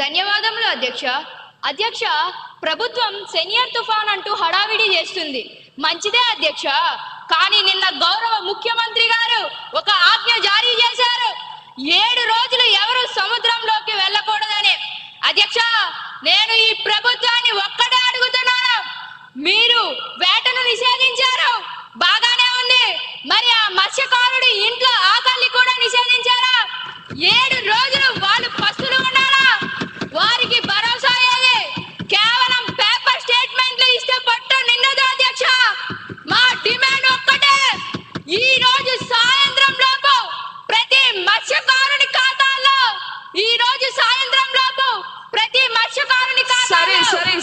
ధన్యవాదములు అధ్యక్ష. అధ్యక్ష, ప్రభుత్వం సెనియర్ తుఫాన్ అంటూ హడావిడి చేస్తుంది. మంచిదే అధ్యక్ష. కానీ నిన్న గౌరవ ముఖ్యమంత్రి గారు ఒక ఆజ్ఞ జారీ చేశారు. 7 రోజులు ఎవరు సముద్రంలోకి వెళ్ళకూడదని. అధ్యక్ష, నేను ఈ ప్రభుత్వాన్ని ఒక్కటే అడుగుతున్నాను. మీరు వేటను నిషేధించారు, బాగానే ఉంది. మరి ఆ మత్స్యకారుడి ఇంట్లో ఆకలిని కూడా నిషేధించారా? 7 రోజులు వాళ్ళు పస్తులు ఉన్నారా? వారికి భరోసా ఏది? కేవలం పేపర్ స్టేట్మెంట్లు ఇస్తే పట్టు నిన్నదు అధ్యక్ష. మా డిమాండ్ ఒక్కటే, ఈ రోజు సాయంత్రం లోపు ప్రతి మత్స్యకారుని ఖాతాల్లో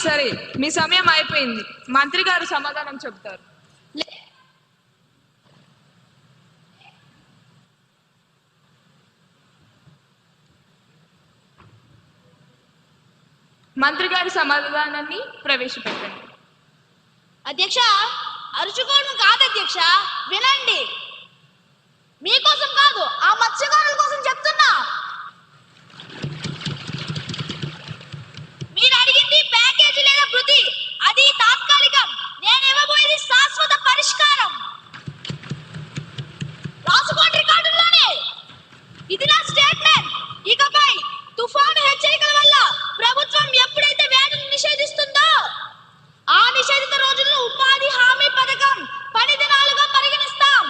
సరే మీ సమయం అయిపోయింది. మంత్రి గారు సమాధానం చెప్తారు. మంత్రి గారి సమాధానాన్ని ప్రవేశపెట్టండి. అధ్యక్ష, అరుచుకోవడం కాదు అధ్యక్ష, వినండి. మీకోసం కాదు, ఆ మత్స్యకారుల కోసం చెప్తున్నా. మీరు అడిగింది ప్యాకేజీ లేదా వృద్ధి, అది తాత్కాలికం. నేను ఇవ్వబోయేది శాశ్వత పరిష్కారం. రాసుకోండి రికార్డుల్లోనే. ఇది నా స్టేట్మెంట్. ఇకపై తుఫాను హెచ్చరికల వల్ల ప్రభుత్వం ఎప్పుడైతే వేటను నిషేధిస్తుందో ఆ నిషేధిత రోజుల్లో ఉపాధి హామీ పథకం 10 దినాలుగా పరిగణిస్తాం.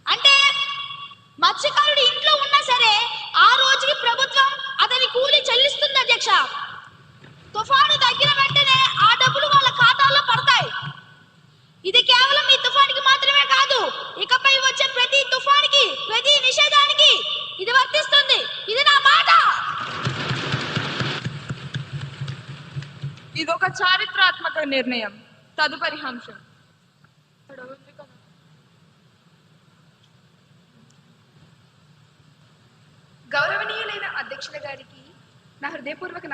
అంటే మత్స్యకారుడు ఇంట్లో ఉన్నా సరే ఆ రోజుకి ప్రభుత్వం అతని కూలి చెల్లిస్తుంది అధ్యక్ష. తుఫాను తగ్గిన వెంటనే ఆ డబ్బులు వాళ్ళ ఖాతాల్లో పడతాయి. ఇది కేవలం ఈ తుఫానికి మాత్రమే కాదు, ఇకపై వచ్చే ప్రతి తుఫానికి, ప్రతి నిషేధానికి ఇది వర్తిస్తుంది. ఇది నా మాట. ఇదొక చారిత్రాత్మక నిర్ణయం. తదుపరి అంశం. గౌరవనీయులైన అధ్యక్షుల గారికి నా హృదయపూర్వక